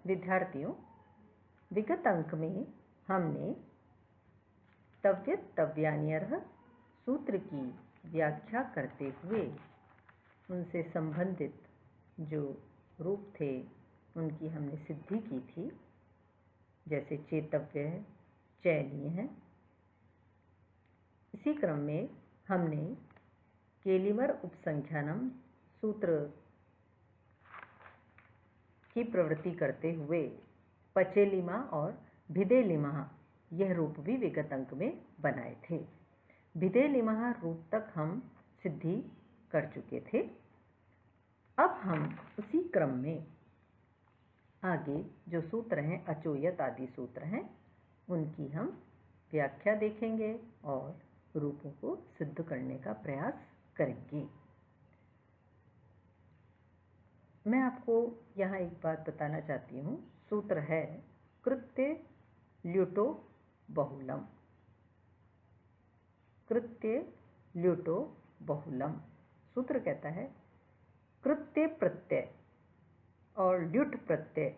विद्यार्थियों, विगत अंक में हमने तव्यत् तव्यान्यर्ह सूत्र की व्याख्या करते हुए उनसे संबंधित जो रूप थे उनकी हमने सिद्धि की थी, जैसे चेतव्य है, चयनीय है। इसी क्रम में हमने केलिमर उपसंख्यानम सूत्र की प्रवृत्ति करते हुए पचेलिमा और भिदेलिमा यह रूप भी विगत अंक में बनाए थे। भिदेलिमा रूप तक हम सिद्धि कर चुके थे। अब हम उसी क्रम में आगे जो सूत्र हैं, अचोयत आदि सूत्र हैं, उनकी हम व्याख्या देखेंगे और रूपों को सिद्ध करने का प्रयास करेंगे। मैं आपको यहाँ एक बात बताना चाहती हूँ। सूत्र है कृत्य ल्युटो बहुलम। कृत्य ल्युटो बहुलम सूत्र कहता है कृत्य प्रत्यय और ल्युट प्रत्यय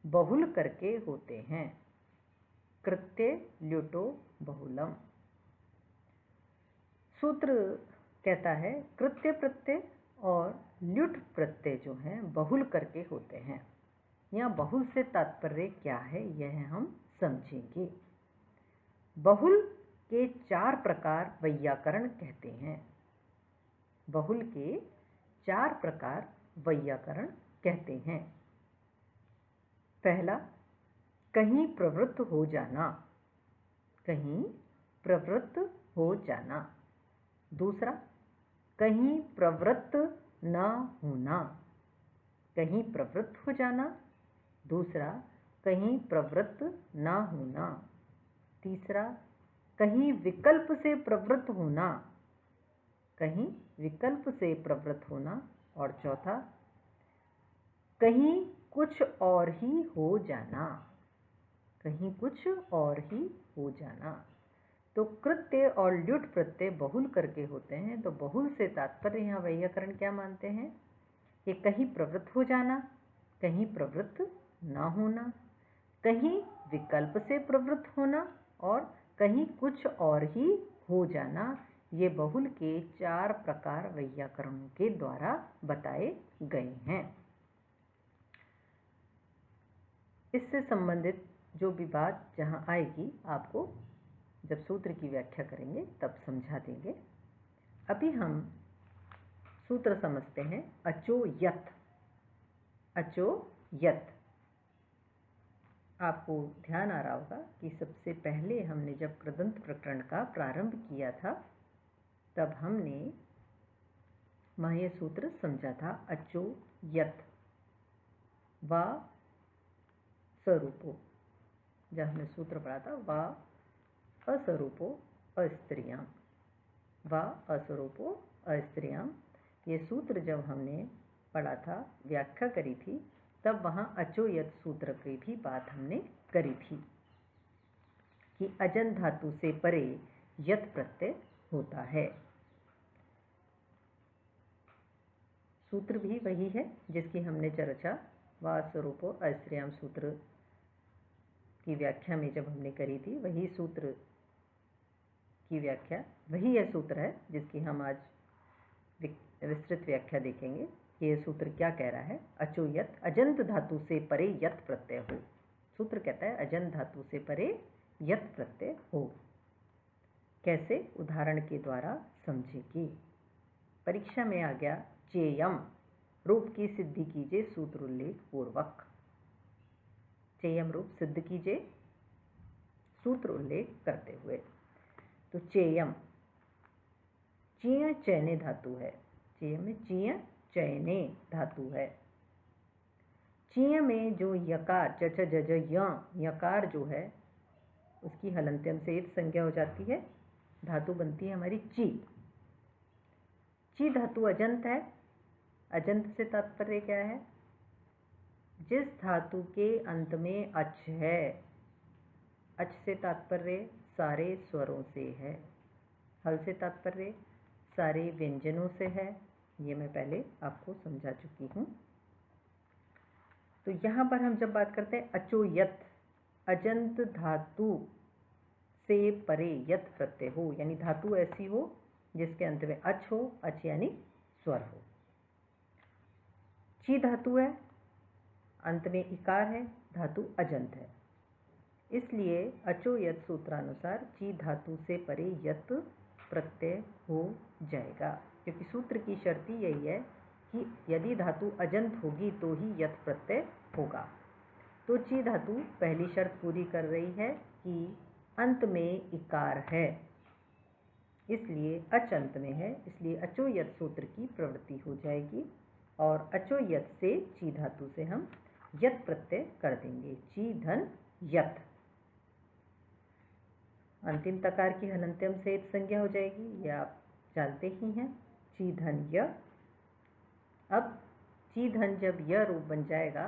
बहुल करके होते हैं। कृत्य ल्युटो बहुलम सूत्र कहता है कृत्य प्रत्यय और ल्युट प्रत्यय जो हैं बहुल करके होते हैं। यहाँ बहुल से तात्पर्य क्या है यह हम समझेंगे। बहुल के 4 प्रकार वैयाकरण कहते हैं। बहुल के 4 प्रकार वैयाकरण कहते हैं। पहला, कहीं प्रवृत्त हो जाना। कहीं प्रवृत्त हो जाना। दूसरा, कहीं प्रवृत्त न होना। कहीं प्रवृत्त हो जाना। दूसरा, कहीं प्रवृत्त न होना। तीसरा, कहीं विकल्प से प्रवृत्त होना। कहीं विकल्प से प्रवृत्त होना। और चौथा, कहीं कुछ और ही हो जाना। कहीं कुछ और ही हो जाना। तो कृत्य और ल्युट प्रत्यय बहुल करके होते हैं। तो बहुल से तात्पर्य यहाँ वैयाकरण क्या मानते हैं कि कहीं प्रवृत्त हो जाना, कहीं प्रवृत्त ना होना, कहीं विकल्प से प्रवृत्त होना और कहीं कुछ और ही हो जाना। ये बहुल के 4 प्रकार वैयाकरणों के द्वारा बताए गए हैं। इससे संबंधित जो भी बात जहाँ आएगी आपको जब सूत्र की व्याख्या करेंगे तब समझा देंगे। अभी हम सूत्र समझते हैं अचोयत। अचोयत आपको ध्यान आ रहा होगा कि सबसे पहले हमने जब कृदंत प्रकरण का प्रारंभ किया था तब हमने वहाँ यह सूत्र समझा था अचोयत वा स्वरूपो। जब हमने सूत्र पढ़ा था वा अस्वरूपो अस्त्रियाम, वा अस्वरूपो अस्त्रियाम, ये सूत्र जब हमने पढ़ा था, व्याख्या करी थी, तब वहाँ अचोयत सूत्र की भी बात हमने करी थी कि अजन धातु से परे यत प्रत्यय होता है। सूत्र भी वही है जिसकी हमने चर्चा वा स्वरूपो अस्त्रियाम सूत्र की व्याख्या में जब हमने करी थी। वही सूत्र की व्याख्या, वही यह सूत्र है जिसकी हम आज विस्तृत व्याख्या देखेंगे कि यह सूत्र क्या कह रहा है। अचोयत अजंत धातु से परे यत प्रत्यय हो। सूत्र कहता है अजंत धातु से परे यत प्रत्यय हो। कैसे? उदाहरण के द्वारा समझेंगे। परीक्षा में आ गया चेयम रूप की सिद्धि कीजिए सूत्र उल्लेख पूर्वक। चेयम रूप सिद्ध कीजिए सूत्र उल्लेख करते हुए। तो चेयम चीय चयने धातु है। चेयम में चीय चयने धातु है। चीय में जो यकार च च ज ज य यकार जो है उसकी हलंत्यम से इत संज्ञा हो जाती है। धातु बनती है हमारी ची। ची धातु अजंत है। अजंत से तात्पर्य क्या है? जिस धातु के अंत में अच है। अच से तात्पर्य सारे स्वरों से है। हल से तात्पर्य सारे व्यंजनों से है। ये मैं पहले आपको समझा चुकी हूँ। तो यहाँ पर हम जब बात करते हैं अचो यत, अजंत धातु से परे यत प्रत्यय हो, यानी धातु ऐसी हो जिसके अंत में अच हो, अच यानी स्वर हो। ची धातु है, अंत में इकार है, धातु अजंत है, इसलिए अचो यत सूत्रानुसार ची धातु से परे यत प्रत्यय हो जाएगा, क्योंकि सूत्र की शर्त यही है कि यदि धातु अजंत होगी तो ही यत प्रत्यय होगा। तो ची धातु पहली शर्त पूरी कर रही है कि अंत में इकार है, इसलिए अच अंत में है, इसलिए अचो यत सूत्र की प्रवृत्ति हो जाएगी और अचो यत से ची धातु से हम यत प्रत्यय कर देंगे, ची धन यत। अंतिम तकार की हलंत्यम से संज्ञा हो जाएगी, ये आप जानते ही हैं, ची धन य। अब ची धन जब य रूप बन जाएगा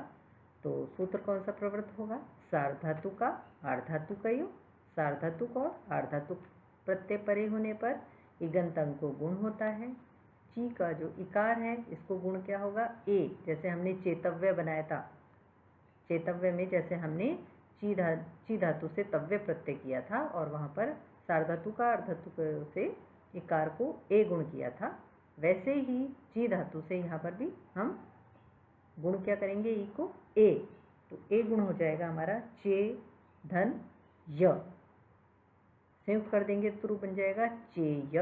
तो सूत्र कौन सा प्रवृत्त होगा? सार्वधातु का आर्धातु का योग, सार्वधातुक और आर्धातुक प्रत्यय परे होने पर इगंत अंग को गुण होता है। ची का जो इकार है इसको गुण क्या होगा? ए, जैसे हमने चेतव्य बनाया था, चेतव्य में जैसे हमने ची धातु से तव्य प्रत्यय किया था और वहाँ पर सार्वधातु का अर्धातु से इकार को ए गुण किया था, वैसे ही ची धातु से यहाँ पर भी हम गुण क्या करेंगे? ई को ए, तो ए गुण हो जाएगा हमारा चे धन य, संयुक्त कर देंगे तो रूप बन जाएगा चेय,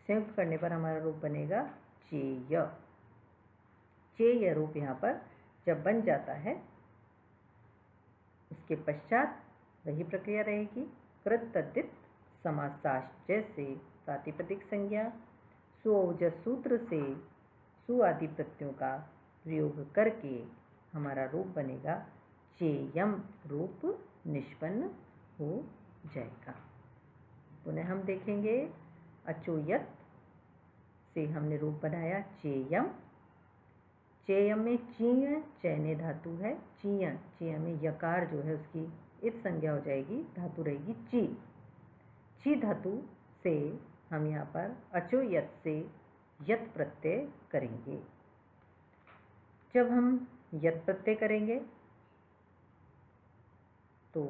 संयुक्त करने पर हमारा रूप बनेगा चेय। चेय रूप यहाँ पर जब बन जाता है उसके पश्चात वही प्रक्रिया रहेगी, कृत तद्धित समासाश्चय से प्रातिपदिक संज्ञा सुओजस सूत्र से सु आदि प्रत्ययों का प्रयोग करके हमारा रूप बनेगा चेयम, रूप निष्पन्न हो जाएगा। पुनः हम देखेंगे, अचोयत से हमने रूप बनाया चेयम, चेयम में चीय चैने धातु है, चीय, चीय में यकार जो है उसकी इत संज्ञा हो जाएगी, धातु रहेगी ची। ची धातु से हम यहाँ पर अचोयत से यत प्रत्यय करेंगे। जब हम यत प्रत्यय करेंगे तो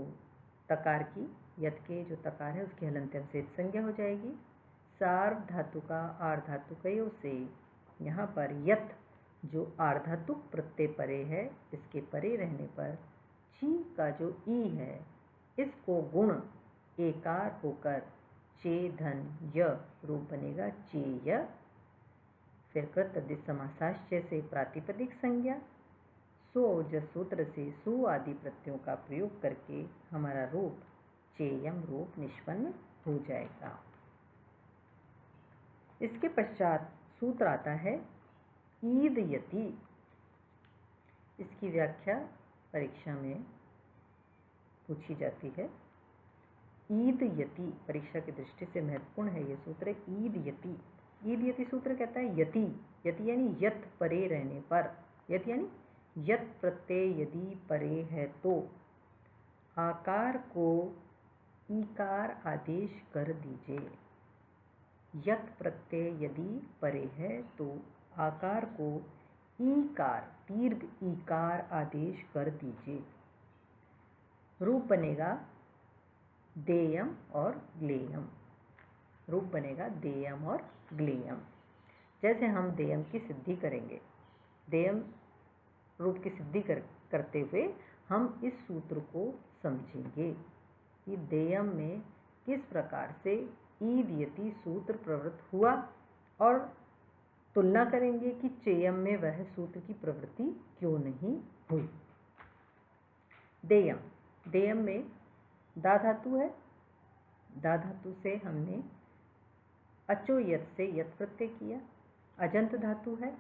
तकार की, यत के जो तकार है उसकी हलंत्यम से संज्ञा हो जाएगी। सार्व धातु का आर्धातुकयों से यहाँ पर यत जो आर्धातुक प्रत्यय परे है, इसके परे रहने पर ची का जो ई है इसको गुण एकार होकर चे धन य रूप बनेगा चेय। फिर कृत तद्धित समासाश्चय से प्रातिपदिक संज्ञा सुओजस सूत्र से सु आदि प्रत्ययों का प्रयोग करके हमारा रूप चेयम रूप निष्पन्न हो जाएगा। इसके पश्चात सूत्र आता है ईद यति। इसकी व्याख्या परीक्षा में पूछी जाती है। ईद यति परीक्षा की दृष्टि से महत्वपूर्ण है ये सूत्र। ईद यति, ईद यति सूत्र कहता है यति, यति यानी यत परे रहने पर, यति यानी यत प्रत्यय यदि परे है तो आकार को ईकार आदेश कर दीजिए। यत प्रत्यय यदि परे है तो आकार को ईकार, दीर्घ ईकार आदेश कर दीजिए। रूप बनेगा देयम और ग्लेयम, रूप बनेगा देयम और ग्लेयम। जैसे हम देयम की सिद्धि करेंगे, देयम रूप की सिद्धि करते हुए हम इस सूत्र को समझेंगे कि देयम में किस प्रकार से ईद यति सूत्र प्रवृत्त हुआ और तुलना करेंगे कि चेयम में वह सूत्र की प्रवृत्ति क्यों नहीं हुई। देयम, देयम में दा धातु है, दा धातु से हमने अचो यत से यत प्रत्यय किया। अजंत धातु है,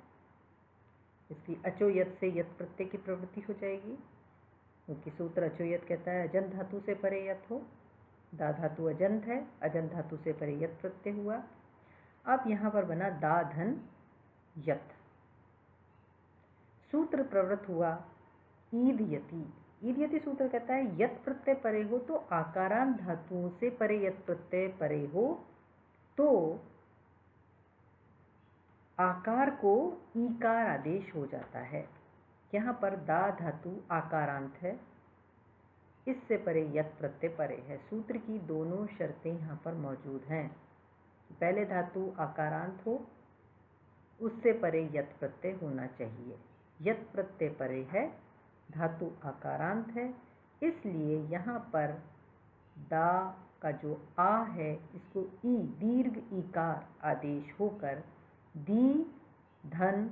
इसकी अचो यत से यत प्रत्यय की प्रवृत्ति हो जाएगी, क्योंकि सूत्र अचो यत कहता है अजंत धातु से परे यत हो। दा धातु अजंत है, अजंत धातु से परे यत प्रत्यय हुआ। अब यहाँ पर बना दा धन यत, सूत्र प्रवृत्त हुआ ईद यति। ईद यति सूत्र कहता है यत प्रत्यय परे हो तो आकारांत धातुओं से परे यत प्रत्यय परे हो तो आकार को ईकार आदेश हो जाता है। यहाँ पर दा धातु आकारांत है, इससे परे यत प्रत्यय परे है। सूत्र की दोनों शर्तें यहाँ पर मौजूद हैं। पहले धातु आकारांत हो, उससे परे यत प्रत्यय होना चाहिए। यत प्रत्यय परे है, धातु आकारांत है, इसलिए यहाँ पर दा का जो आ है इसको ई दीर्घ ईकार आदेश होकर दी धन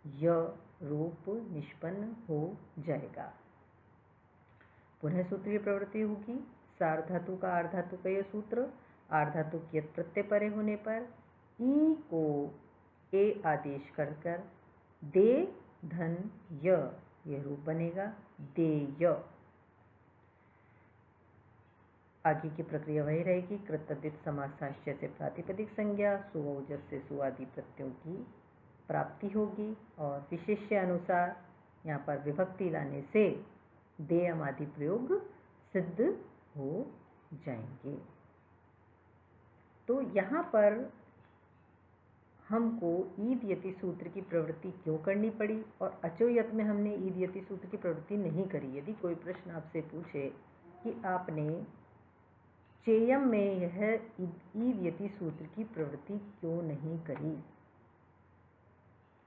य रूप निष्पन्न हो जाएगा। पुनः सूत्र की प्रवृत्ति होगी। सार्ध धातु का आर्ध धातु का यह सूत्र, आर्ध धातु के यत प्रत्यय परे होने पर ई को ए आदेश कर दे धन य यह रूप बनेगा देय। आगे की प्रक्रिया वही रहेगी। कृत तद्धित समासाश्चय से प्रातिपदिक संज्ञा सुवौजस से सुआदि प्रत्ययों की प्राप्ति होगी और विशेष्य अनुसार यहाँ पर विभक्ति लाने से देयम आदि प्रयोग सिद्ध हो जाएंगे। तो यहाँ पर हमको ईद यति सूत्र की प्रवृत्ति क्यों करनी पड़ी और अचोयत में हमने ईद यति सूत्र की प्रवृत्ति नहीं करी। यदि कोई प्रश्न आपसे पूछे कि आपने चेयम में यह ईद यति सूत्र की प्रवृत्ति क्यों नहीं करी,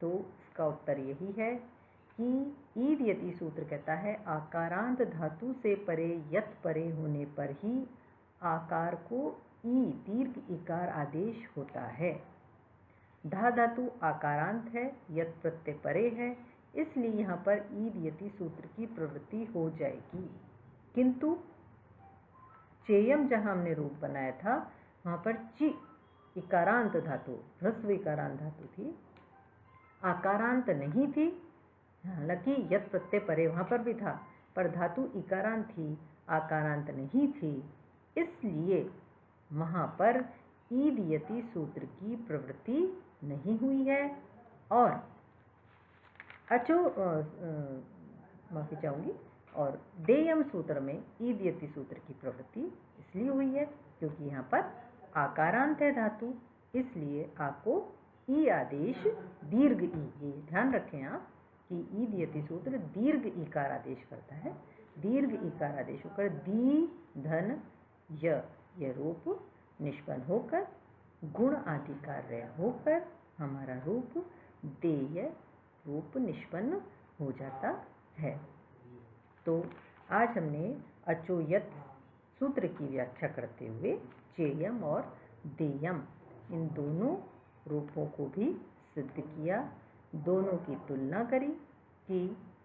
तो इसका उत्तर यही है कि ईद यति सूत्र कहता है आकारांत धातु से परे यत परे होने पर ही आकार को ई दीर्घ इकार आदेश होता है। धा धातु आकारांत है, यत प्रत्यय परे है, इसलिए यहाँ पर ईद यति सूत्र की प्रवृत्ति हो जाएगी। किंतु चेयम जहाँ हमने रूप बनाया था वहाँ पर ची इकारांत धातु, ह्रस्व इकारांत धातु थी, आकारांत नहीं थी। हालांकि यत प्रत्यय परे वहाँ पर भी था, पर धातु इकारांत थी, आकारांत नहीं थी, इसलिए वहाँ पर ईद यति सूत्र की प्रवृत्ति नहीं हुई है। और माफी चाहूँगी, और देयम सूत्र में ईद यति सूत्र की प्रवृत्ति इसलिए हुई है क्योंकि यहाँ पर आकारांत है धातु, इसलिए आपको ई आदेश दीर्घ ई, ये ध्यान रखें आप कि ईद यति सूत्र दीर्घ ईकार आदेश करता है। दीर्घ ईकार आदेश होकर दी धन यह रूप निष्पन्न होकर गुण आदि कार्य होकर हमारा रूप देय रूप निष्पन्न हो जाता है। तो आज हमने अचोयत सूत्र की व्याख्या करते हुए चेयम और देयम इन दोनों रूपों को भी सिद्ध किया, दोनों की तुलना करी कि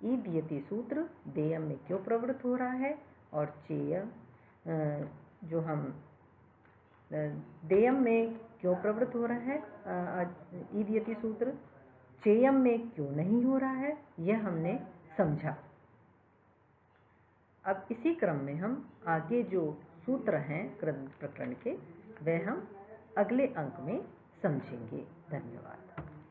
ईद यति सूत्र देयम में क्यों प्रवृत्त हो रहा है और चेयम जो हम देयम में क्यों प्रवृत्त हो रहा है, ईद यति सूत्र चेयम में क्यों नहीं हो रहा है, यह हमने समझा। अब इसी क्रम में हम आगे जो सूत्र हैं कृत प्रकरण के वह हम अगले अंक में समझेंगे। धन्यवाद।